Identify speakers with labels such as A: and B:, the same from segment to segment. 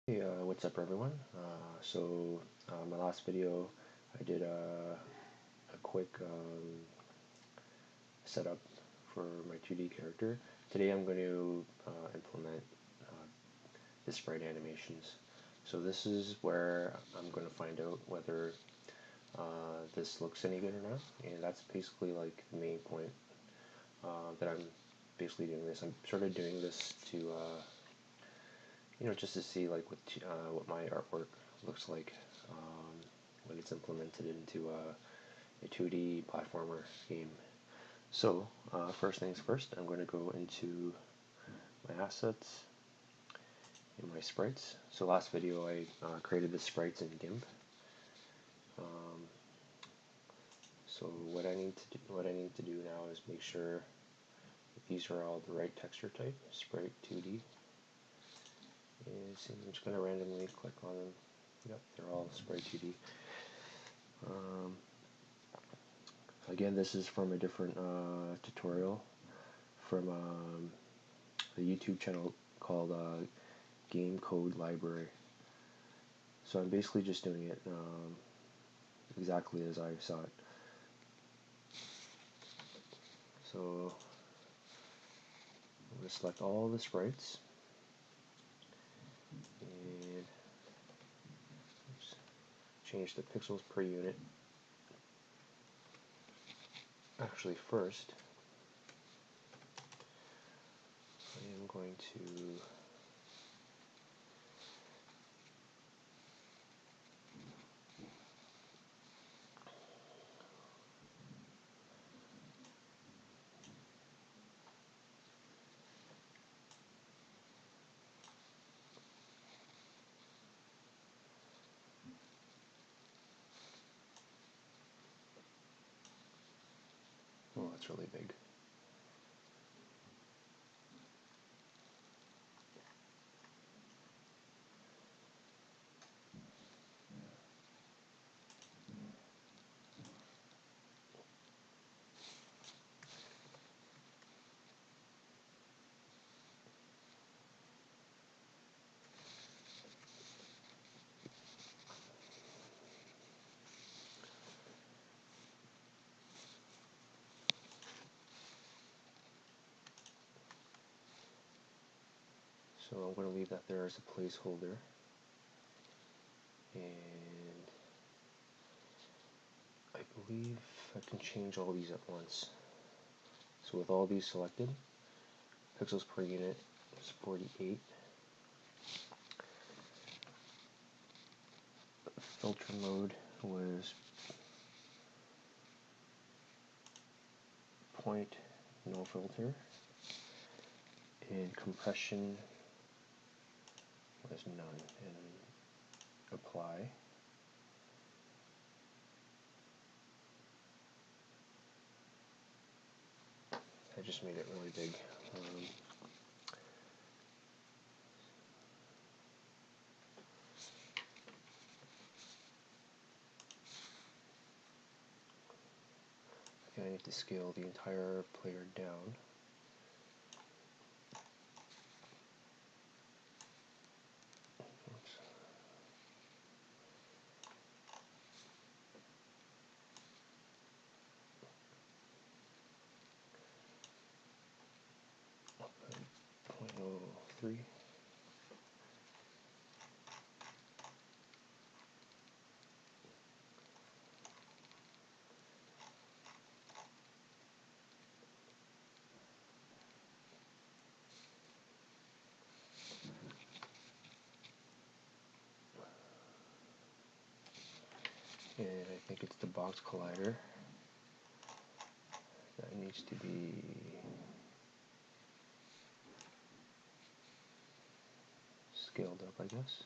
A: Hey, what's up everyone? My last video, I did a quick setup for my 2D character. Today I'm going to implement the sprite animations. So this is where I'm going to find out whether this looks any good or not, and that's basically like the main point that I'm basically doing this. I'm sort of doing this to just to see like what my artwork looks like when it's implemented into a 2D platformer game. So first things first, I'm going to go into my assets and my sprites. So last video I created the sprites in GIMP. So what I need to do now is make sure that these are all the right texture type. Sprite 2D. And I'm just going to randomly click on them. Yep, they're all Sprite 2D. Again, this is from a different tutorial from a YouTube channel called Game Code Library. So I'm basically just doing it exactly as I saw it. So I'm going to select all the sprites and change the pixels per unit. Actually, first I am going to oh, that's really big. So I'm going to leave that there as a placeholder, and I believe I can change all these at once. So with all these selected, pixels per unit is 48. Filter mode was point no filter, and compression was none, and apply. I just made it really big. Okay, I need to scale the entire player down. Oops. Point oh 0.03. And I think it's the box collider that needs to be scaled up, I guess.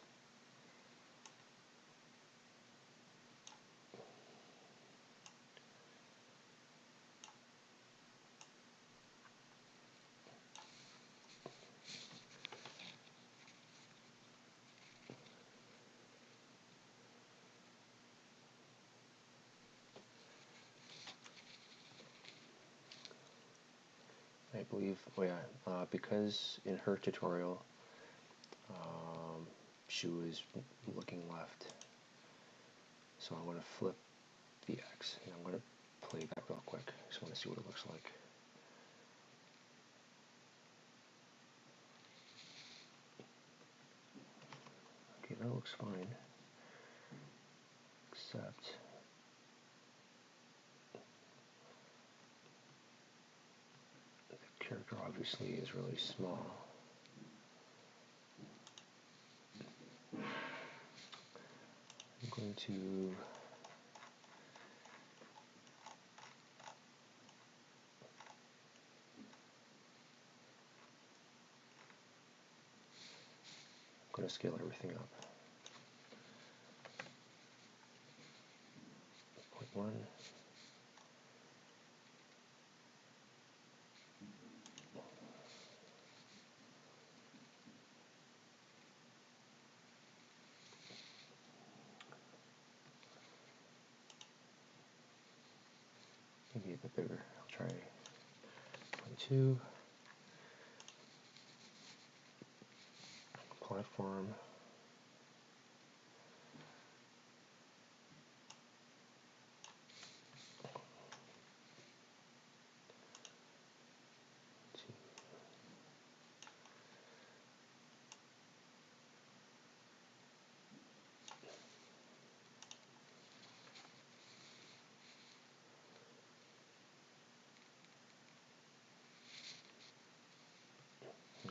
A: I believe, oh yeah, because in her tutorial, shoe is looking left. So I'm going to flip the X, and I'm going to play that real quick. I just want to see what it looks like. Okay, that looks fine, except the character obviously is really small. I'm going to scale everything up. 0.1. Maybe a bit bigger. I'll try 0.2. Platform.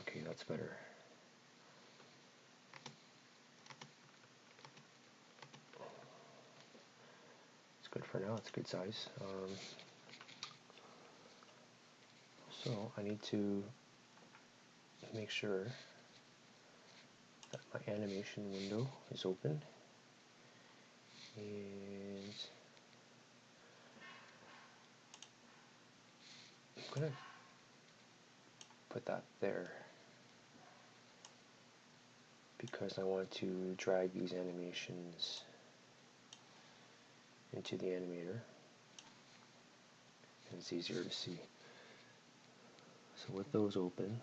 A: Okay, that's better. It's good for now. It's a good size. So I need to make sure that my animation window is open, and I'm going to put that there because I want to drag these animations into the animator, and it's easier to see. So with those open,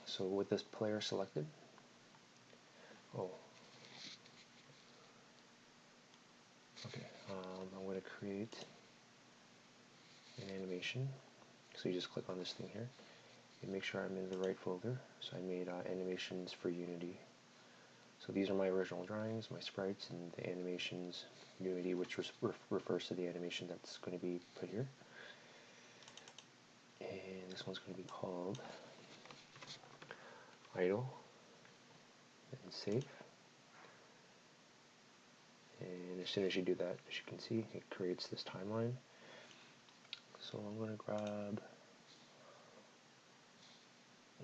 A: so with this player selected, I'm going to create an animation. So you just click on this thing here and make sure I'm in the right folder. So I made animations for Unity. So these are my original drawings, my sprites, and the animations Unity, which refers to the animation that's going to be put here. And this one's going to be called Idle, and save. And as soon as you do that, as you can see, it creates this timeline. So I'm going to grab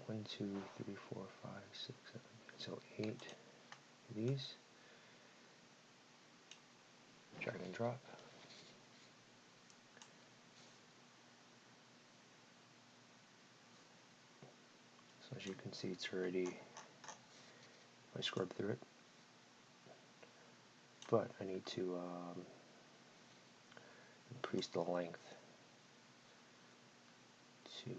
A: 1, 2, 3, 4, 5, 6, 7, 8. So 8 of these. Drag and drop. So as you can see, it's already, I scrub through it. But I need to increase the length to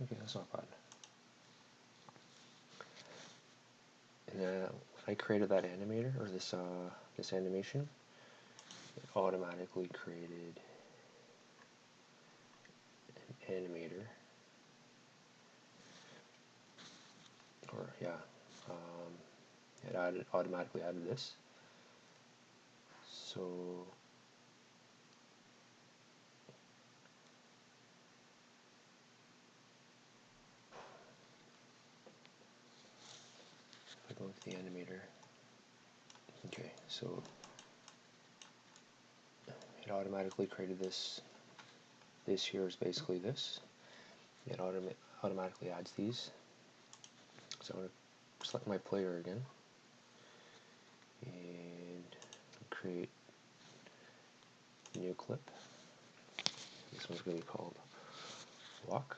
A: okay, that's not bad. And when I created that animator, or this animation, it automatically created an animator, or yeah, it automatically added this. So if I go with the animator, okay, so it automatically created this. This here is basically this. It automatically adds these. So I'm going to select my player again and create a new clip. This one's going to be called Walk.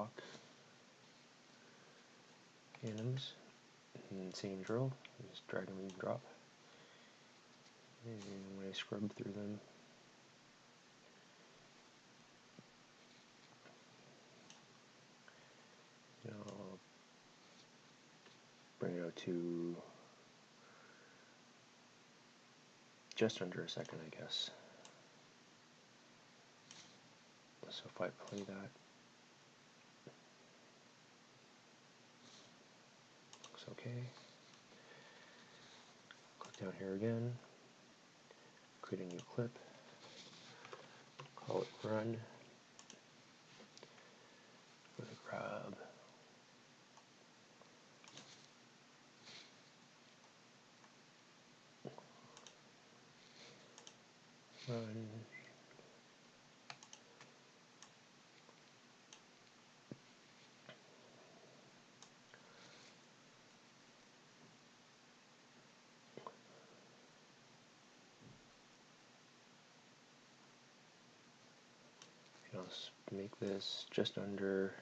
A: walk anims, and same drill, just drag and drop. And when I scrub through them, I'll bring it out to just under a second, I guess. So if I play that, looks okay. Click down here again, create a new clip, call it run. Go to grab, run. And I'll make this just under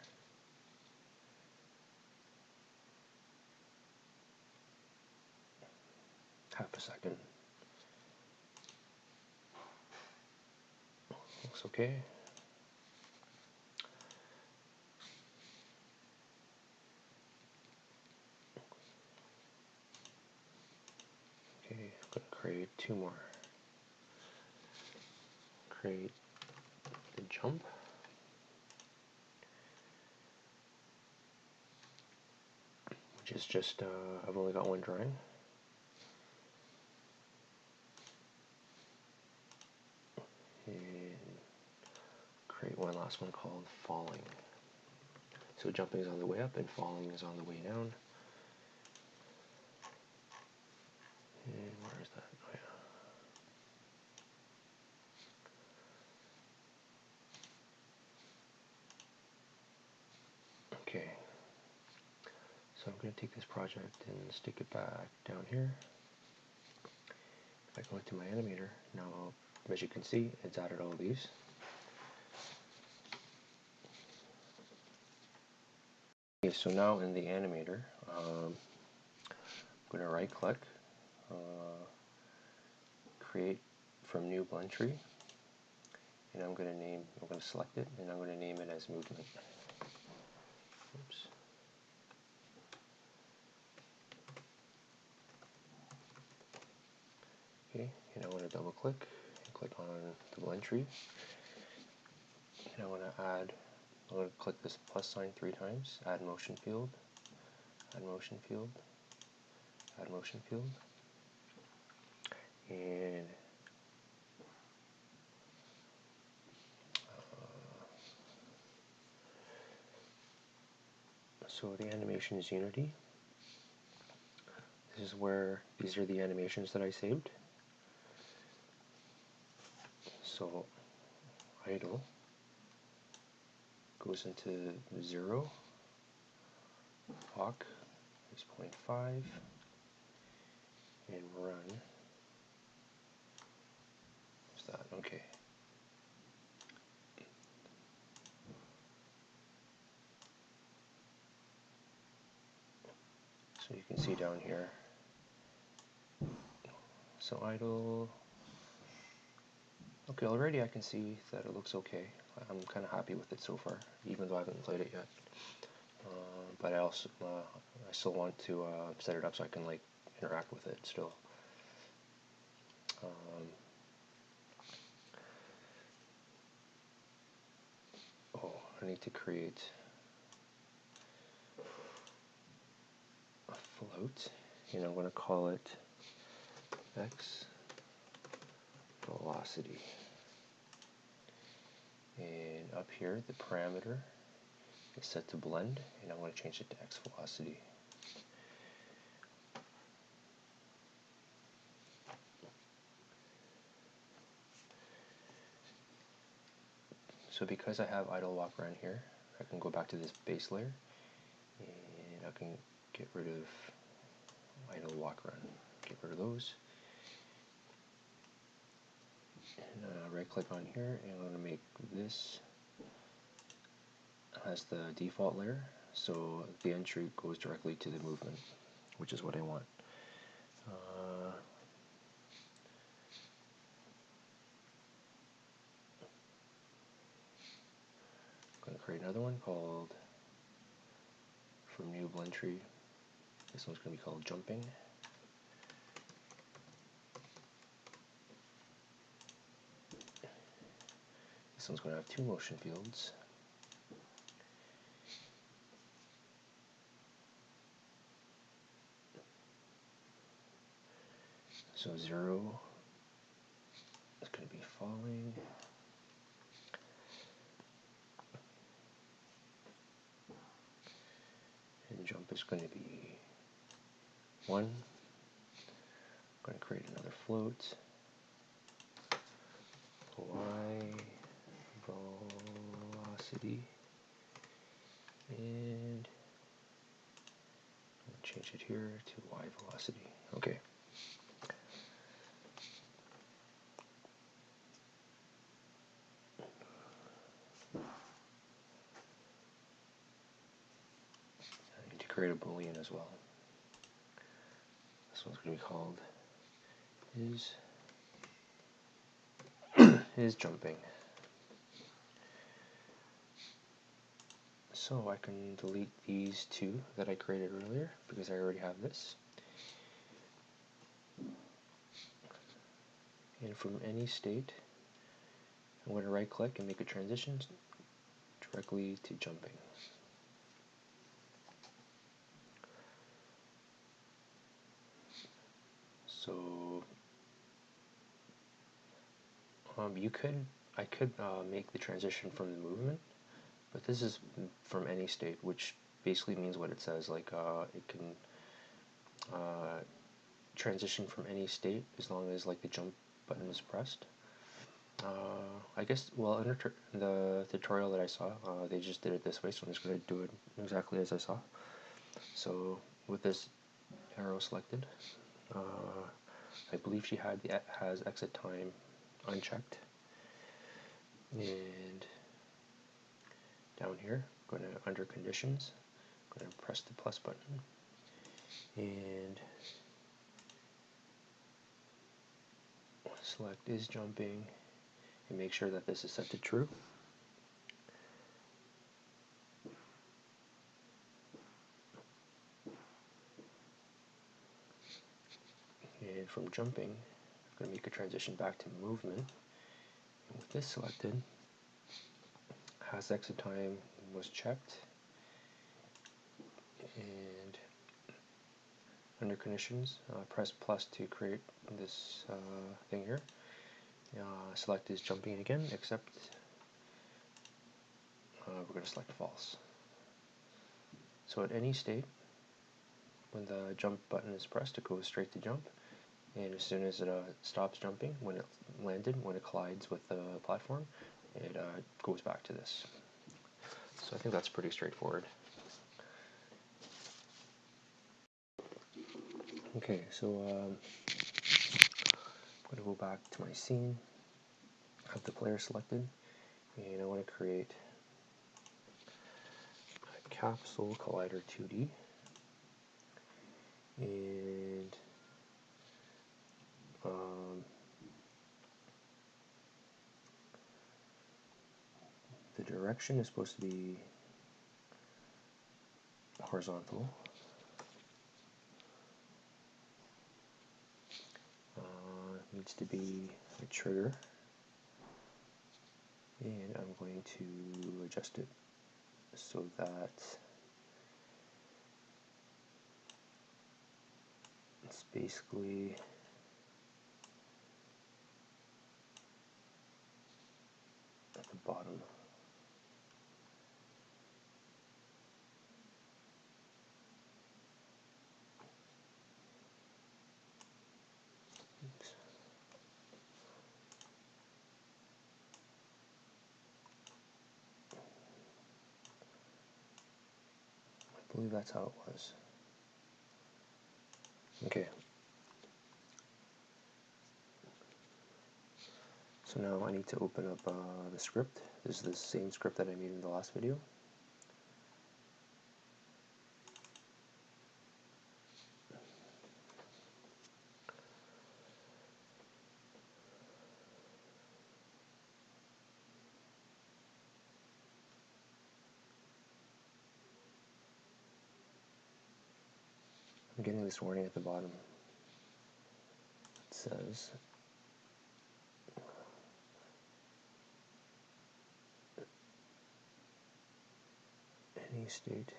A: half a second. Looks okay. Okay, I'm going to create two more. Create the jump. Which is just, I've only got one drawing. And create one last one called falling. So jumping is on the way up and falling is on the way down. And where is that? Oh, yeah. Okay. So I'm going to take this project and stick it back down here. If I go into my animator, now as you can see, it's added all these. Okay, so now in the animator, I'm going to right click, create from new blend tree, and I'm going to select it, and I'm going to name it as movement. Oops. Okay, and I want to double click and click on the blend tree, and I want to add, I'm going to click this plus sign 3 times, add motion field, add motion field, add motion field, and so the animation is Unity. This is where, these are the animations that I saved. So idle goes into 0, walk is 0.5, and run is that, okay. So you can see down here, so idle, okay, already I can see that it looks okay. I'm kind of happy with it so far, even though I haven't played it yet. But I still want to set it up so I can like interact with it still. Oh, I need to create a float, and I'm going to call it x velocity. And up here, the parameter is set to blend, and I'm going to change it to x velocity. So because I have idle walk around here, I can go back to this base layer, and I can get rid of idle walk around. Get rid of those. And right click on here, and I'm going to make this as the default layer, so the entry goes directly to the movement, which is what I want. I'm going to create another one called, from new blend tree, this one's going to be called jumping. This one's going to have 2 motion fields. So 0 is going to be falling. And jump is going to be 1. I'm going to create another float. Y velocity. And I'll change it here to y velocity. Okay. I need to create a boolean as well. This one's going to be called is jumping. So I can delete these 2 that I created earlier because I already have this. And from any state, I'm going to right click and make a transition directly to jumping. So I could make the transition from the movement, but this is from any state, which basically means what it says. Like it can transition from any state as long as like the jump button is pressed. I guess, well, in the tutorial that I saw, they just did it this way, so I'm just going to do it exactly as I saw. So with this arrow selected, I believe she has exit time unchecked. And down here, going to under conditions, going to press the plus button, and select is jumping, and make sure that this is set to true. And from jumping, I'm going to make a transition back to movement. And with this selected, has exit time was checked, and under conditions, press plus to create this thing here. Select is jumping again, except we're going to select false. So at any state, when the jump button is pressed, it goes straight to jump, and as soon as it stops jumping, when it landed, when it collides with the platform, it goes back to this. So I think that's pretty straightforward. Okay, so I'm going to go back to my scene, have the player selected, and I want to create a capsule collider 2D, and the direction is supposed to be horizontal. Needs to be a trigger, and I'm going to adjust it so that it's basically at the bottom. Oops. I believe that's how it was. Okay. So now I need to open up the script. This is the same script that I made in the last video. I'm getting this warning at the bottom. It says any state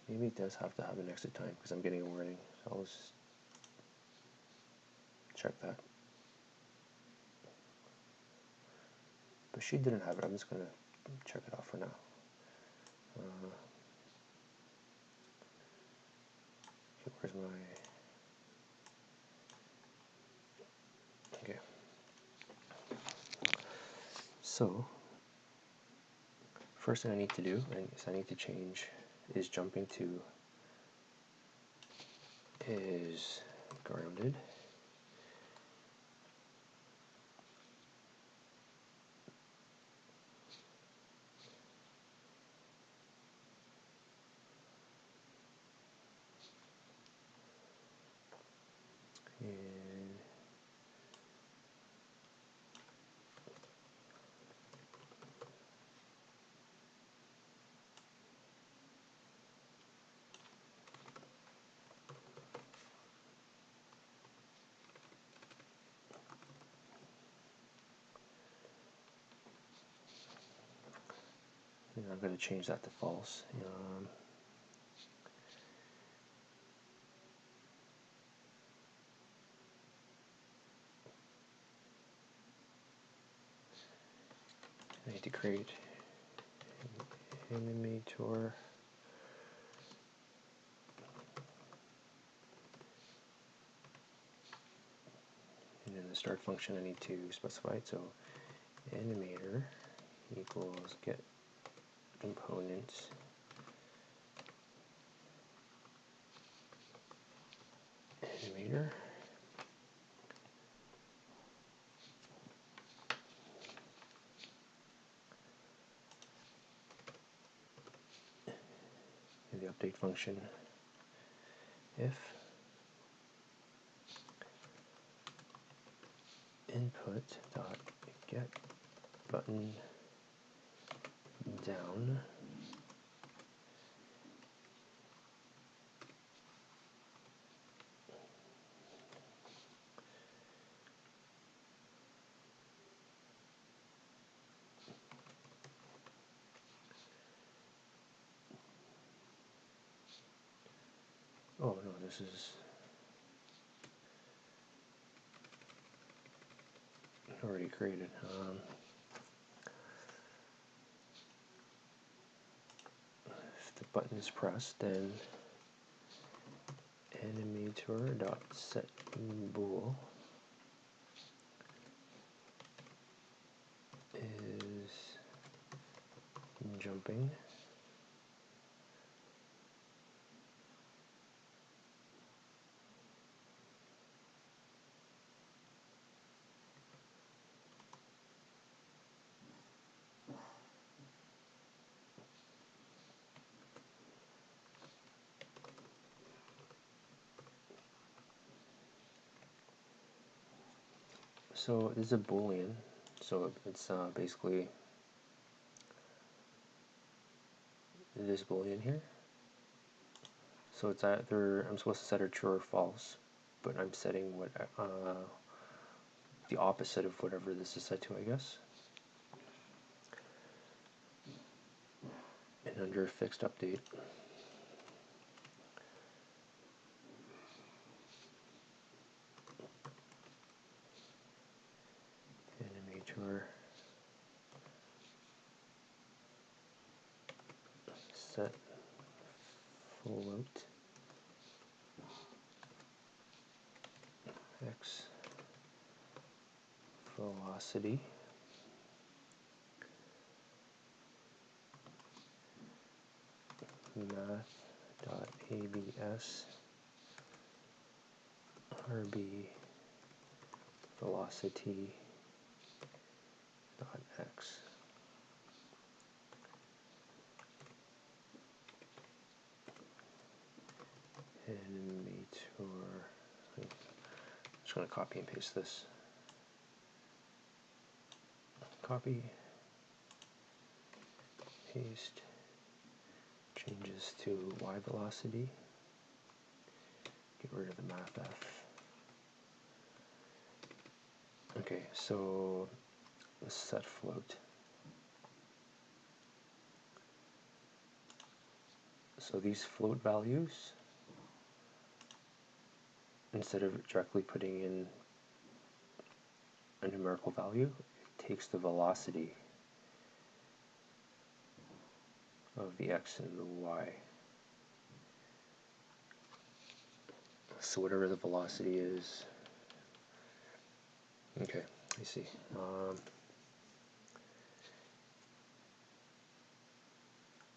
A: maybe it does have to have an exit time because I'm getting a warning. So I'll just check that. But she didn't have it. I'm just going to check it off for now. Okay, where's my... Okay. So, first thing I need to do is I need to change is jumping to is grounded. And I'm going to change that to false. I need to create an animator. And in the start function I need to specify it. So animator equals get components animator. And the update function if input dot get button down oh no, this is already created. If the button is pressed, then animator dot set bool is jumping. So this is a boolean, so it's basically this boolean here. So it's either I'm supposed to set it true or false, but I'm setting what the opposite of whatever this is set to, I guess. And under fixed update, animator set float x velocity math.abs rb velocity dot x. animator. I'm just going to copy and paste this. Copy, paste, changes to y velocity, get rid of the mathf. Okay, so let's set float. So these float values, instead of directly putting in a numerical value, it takes the velocity of the x and the y. So whatever the velocity is, okay, I see.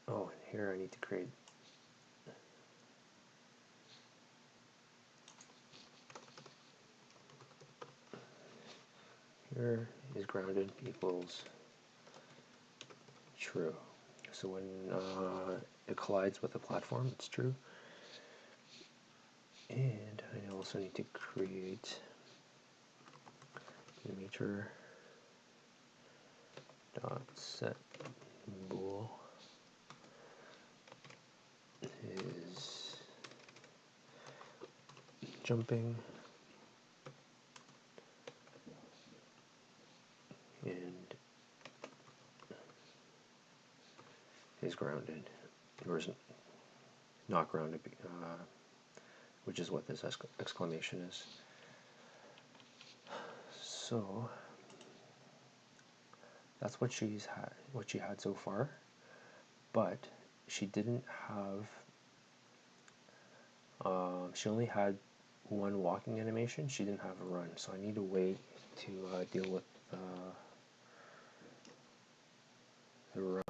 A: Oh, and here I need to create here is grounded equals true. So when it collides with the platform, it's true. And I also need to create animator dot set bool is jumping and is grounded, or is not grounded, which is what this exclamation is. So that's what she had so far, but she didn't have. She only had one walking animation. She didn't have a run, so I need to wait to deal with the run.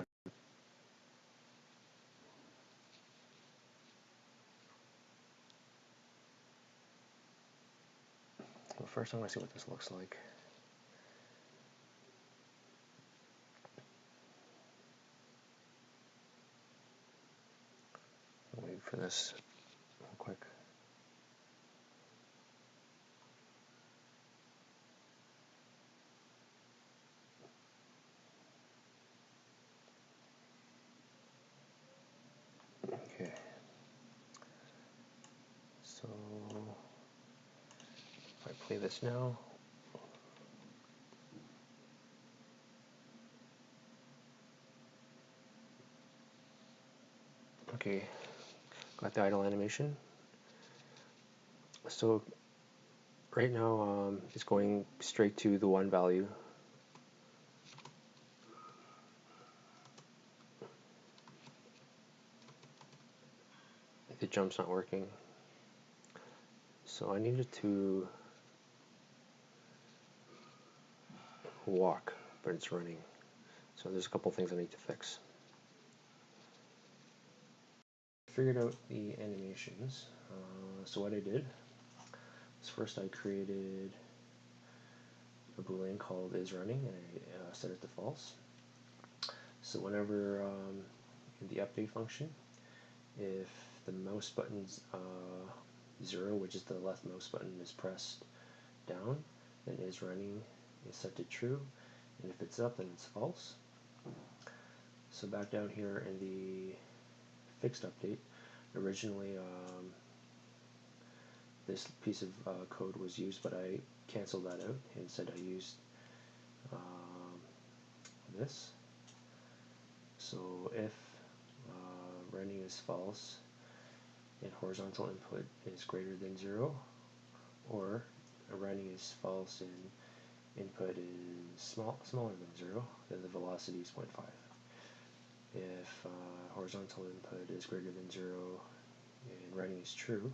A: Well, first I'm going to see what this looks like. Wait for this real quick. Okay. So if I play this now, okay, got the idle animation. So right now it's going straight to the one value. The jump's not working. So I needed to walk, but it's running. So there's a couple things I need to fix. Figured out the animations. So what I did is first I created a boolean called isRunning, and I set it to false. So whenever in the update function, if the mouse button's 0, which is the left mouse button, is pressed down, then isRunning is set to true, and if it's up, then it's false. So back down here in the fixed update, originally this piece of code was used, but I canceled that out. Instead I used this. So if running is false and horizontal input is greater than 0, or running is false and input is smaller than 0, then the velocity is 0.5. If horizontal input is greater than 0 and running is true,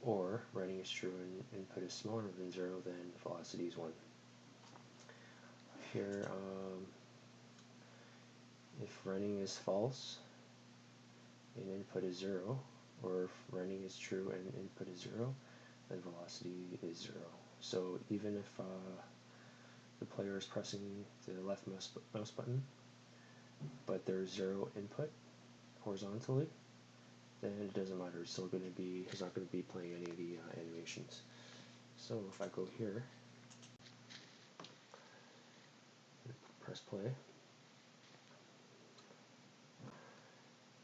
A: or running is true and input is smaller than 0, then velocity is 1. Here, if running is false and input is 0, or if running is true and input is 0, then velocity is 0. So even if the player is pressing the left mouse button, but there's 0 input horizontally, then it doesn't matter. It's still going to be, it's not going to be playing any of the animations. So if I go here, press play.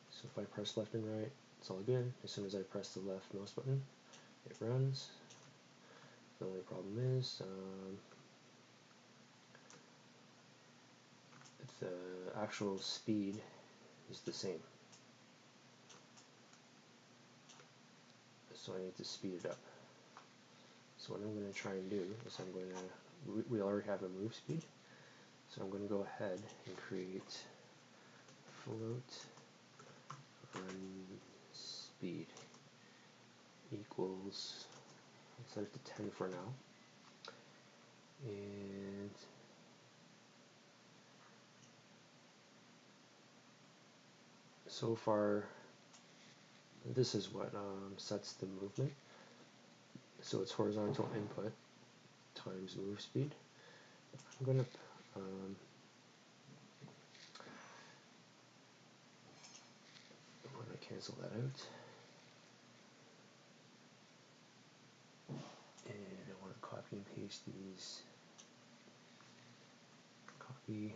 A: So if I press left and right, it's all good. As soon as I press the left mouse button, it runs. The only problem is the actual speed is the same. So I need to speed it up. So what I'm going to try and do is I'm going to, we already have a move speed, so I'm going to go ahead and create float run speed equals, I'll set it to 10 for now, and so far this is what sets the movement. So it's horizontal input times move speed. I'm going to cancel that out, and I want to copy and paste these. Copy.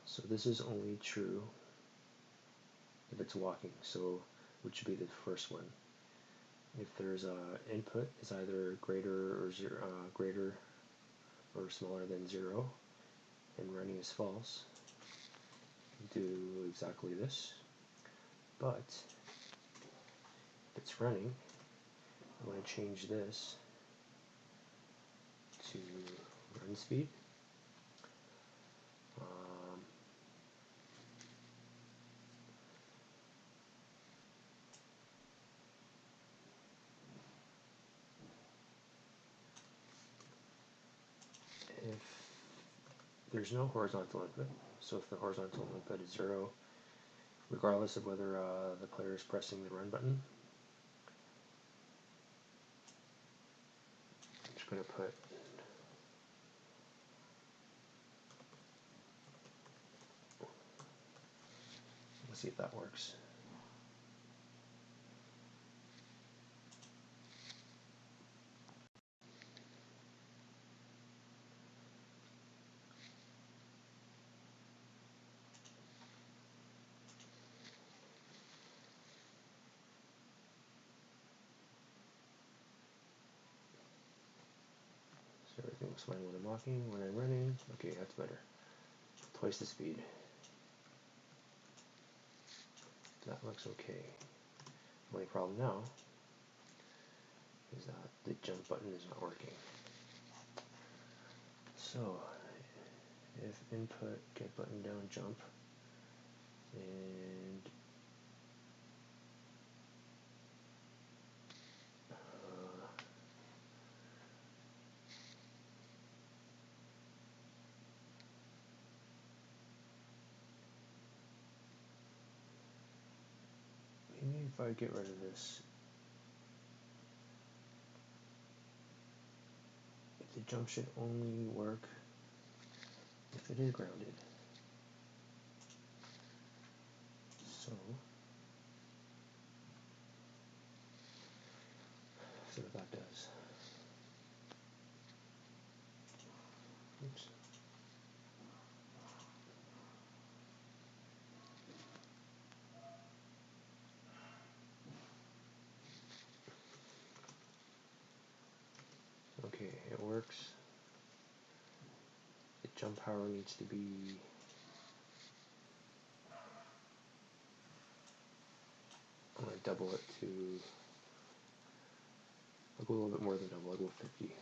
A: So this is only true if it's walking, so which should be the first one. If there's a input is either greater or greater or smaller than 0, and running is false, do exactly this. But if it's running, I want to change this to run speed. If there's no horizontal input, so if the horizontal input is 0, regardless of whether the player is pressing the run button, I'm just going to put let's see if that works. So everything looks fine when I'm walking. When I'm running, okay, that's better. Twice the speed. That looks okay. Only problem now is that the jump button is not working. So if input get button down jump, and maybe if I get rid of this, the jump should only work if it is grounded. So see what that does. Oops. Okay, it works. The jump power needs to be I'm going to double it to, I'll go a little bit more than double, I'll go 50.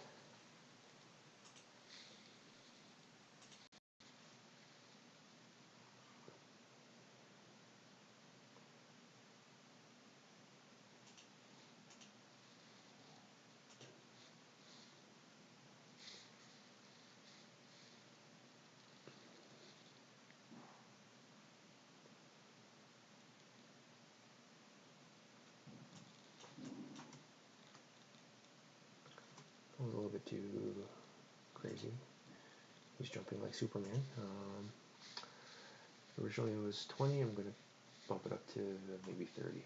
A: That was a little bit too crazy. He's jumping like Superman. Originally it was 20, I'm going to bump it up to maybe 30.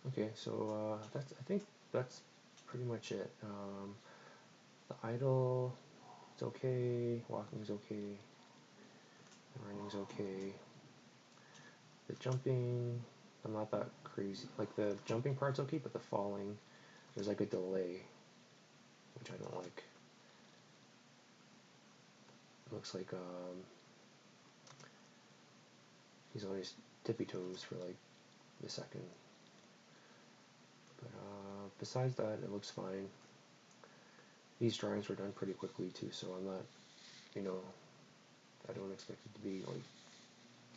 A: Okay, so I think that's pretty much it. The idle, it's okay. Walking's okay. Running's okay. The jumping, I'm not that crazy. Like the jumping part's okay, but the falling, there's like a delay, which I don't like. It looks like he's on his tippy toes for like a second. But besides that, it looks fine. These drawings were done pretty quickly too, so I'm not, you know, I don't expect it to be like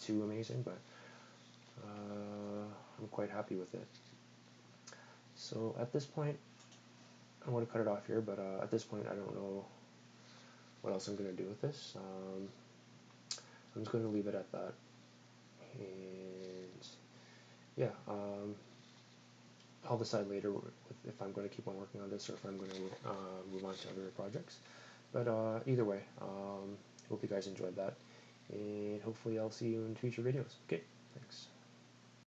A: too amazing, but I'm quite happy with it. So at this point, I want to cut it off here, but at this point, I don't know what else I'm going to do with this. I'm just going to leave it at that. And yeah, I'll decide later if I'm going to keep on working on this or if I'm going to move on to other projects. But either way, hope you guys enjoyed that. And hopefully I'll see you in future videos. Okay, thanks.